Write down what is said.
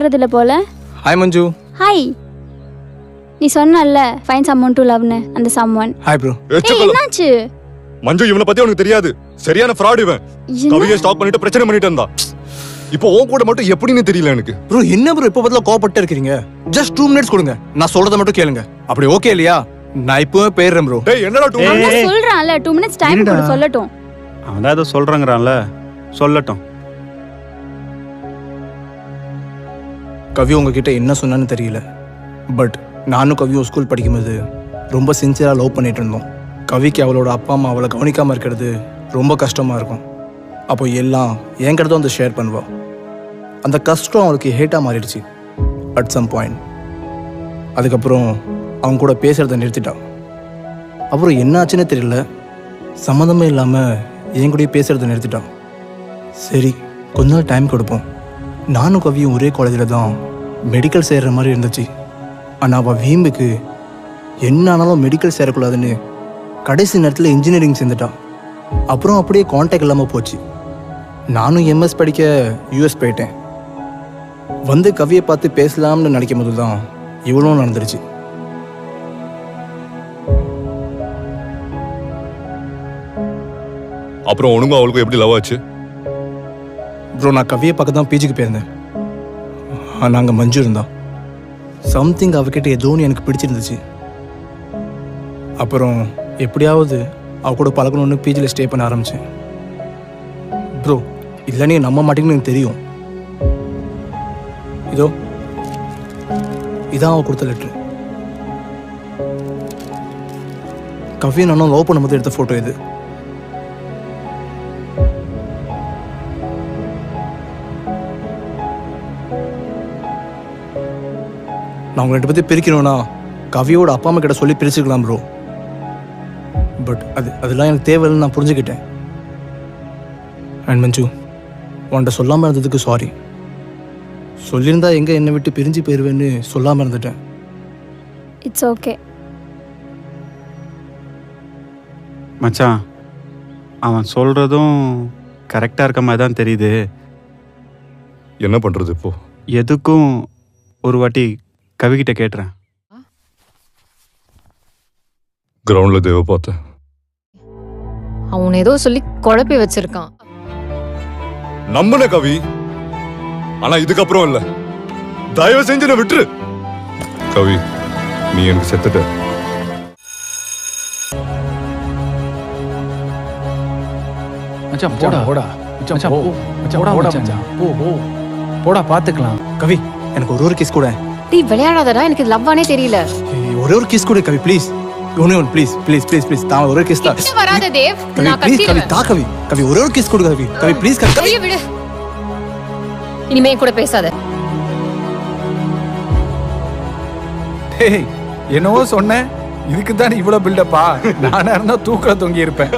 இல்ல போல. ஹாய் மஞ்சு. ஹாய். நீ சொன்னல்ல ஃபைன் சம்மன் டு லவ்னு அந்த சம்மன். Hi bro. என்னாச்சு? மஞ்சு இவனை பத்தி உனக்கு தெரியாது. சரியான ஃப்ராட் இவன். கவியை ஸ்டாக் பண்ணிட்டு பிரச்சனை பண்ணிட்டு இருந்தான். இப்போ உன் கூட மட்டும் எப்படின்னு தெரியல எனக்கு. ப்ரோ என்ன ப்ரோ இப்ப பதிலா கோபப்பட்டு இருக்கீங்க? ஜஸ்ட் 2 minutes கொடுங்க. நான் சொல்றத மட்டும் கேளுங்க. அப்படி ஓகே இல்லையா? நான் இப்பவே போயிடுறேன் ப்ரோ. டேய் என்னடா 2 minutes? நான் சொல்றேன்ல 2 minutes டைம் கொடு சொல்லட்டும். அவன் ஏதோ சொல்றாங்கறான்ல சொல்லட்டும். கவி உங்ககிட்ட என்ன சொன்னான்னு தெரியல. பட் நானும் கவியும் ஸ்கூல் படிக்கும்போது ரொம்ப சின்சியரா லவ் பண்ணிட்டு இருந்தோம். கவிக்கு அவளோட அப்பா அம்மா அவளை கவனிக்காம இருக்கிறது ரொம்ப கஷ்டமா இருக்கும். அப்போ எல்லாம் என்கிட்ட வந்து ஷேர் பண்ணுவா. அந்த கஷ்டம் அவளுக்கு ஹேட்டாக மாறிடுச்சு அட் சம் பாயிண்ட். அதுக்கப்புறம் அவங்க கூட பேசுறத நிறுத்திட்டான். அப்புறம் என்ன ஆச்சுன்னு தெரியல, சம்மந்தமே இல்லாமல் என் கூட பேசுறத நிறுத்திட்டான். சரி கொஞ்ச நாள் டைம் கொடுப்போம். நானும் கவியும் ஒரே காலேஜில் தான் மெடிக்கல் சேர்கிற மாதிரி இருந்துச்சு. ஆனால் அவள் வீம்புக்கு என்ன ஆனாலும் மெடிக்கல் சேரக்கூடாதுன்னு கடைசி நேரத்தில் இன்ஜினியரிங் சேர்ந்துட்டான். அப்புறம் அப்படியே கான்டாக்ட் இல்லாமல் போச்சு. நானும் எம்எஸ் படிக்க யூஎஸ் போயிட்டேன். வந்து கவியை பார்த்து பேசலாம்னு நினைக்கும் போது தான் இவ்வளோ நடந்துருச்சு. அப்புறம் உனக்கும் அவளுக்கும் எப்படி லவ் ஆச்சு? ப்ரோ நான் கவியை பார்க்க தான் பிஜிக்கு போயிருந்தேன். நாங்கள் மஞ்சு இருந்தா சம்திங் அவகிட்ட ஏதோன்னு எனக்கு பிடிச்சிருந்துச்சு. அப்புறம் எப்படியாவது அவ கூட பழகணும்னு பிஜியில் ஸ்டே பண்ண ஆரம்பித்தேன். ப்ரோ இல்லை நீ நம்ப மாட்டேங்கன்னு எனக்கு தெரியும். இதோ இதான் அவ கொடுத்த லெட்ரு. கவியை நானும் லவ் பண்ணும்போது எடுத்த ஃபோட்டோ இது. நான் உங்களை பற்றி பிரிக்கணும்னா கவியோட அப்பா அம்மா கிட்ட சொல்லி பிரிச்சுக்கலாம் ப்ரோ. பட் அதெல்லாம் எனக்கு தேவையில்லைன்னு நான் புரிஞ்சுக்கிட்டேன். அண்ட் மஞ்சு உன்கிட்ட சொல்லாமல் இருந்ததுக்கு சாரி. சொல்லியிருந்தா எங்கே என்னை விட்டு பிரிஞ்சு போயிடுவேன்னு சொல்லாமல் இருந்துட்டேன். இட்ஸ் ஓகே மச்சான், அவன் சொல்றதும் கரெக்டாக இருக்க மாதிரி தான் தெரியுது. என்ன பண்றது இப்போ? எதுக்கும் ஒரு வாட்டி கவிக்கிட்ட கேட்டுறேன். கிரவுண்ட்ல தேவ பார்த்தேன். அவன் ஏதோ சொல்லி குழப்பி வச்சிருக்கான். நம்புன கவி, ஆனா இதுக்கப்புறம் இல்ல. தயவு செஞ்சு நான் விட்டுரு கவி. நீ எனக்கு செத்துட்ட. மச்சான் போடா போடா மச்சான் போ மச்சான் போடா மச்சான் போ போ போடா பாத்துக்கலாம். கவி எனக்கு ஒரு கிஸ் கூட. டீ விளையாடாதடா, எனக்கு லவ்வானே தெரியல. ஒரே ஒரு கிஸ் கூட கவி please. One please please please please தான் ஒரே கிஸ் தான். கிட்ட வராத தேவ், கவி நான் ப்ளீஸ் கவி கத்திடுவேன். தா கவி கவி ஒரே ஒரு கிஸ் கொடு கவி. கவி ப்ளீஸ் கவி. கையை விடு. இனிமே என் கூட பேசாத. டேய் என்னவோ சொன்னேன், இதுக்கு தான் இவ்வளவு பில்டப்பா? நானா இருந்தா தூக்கல தொங்கி இருப்பேன்.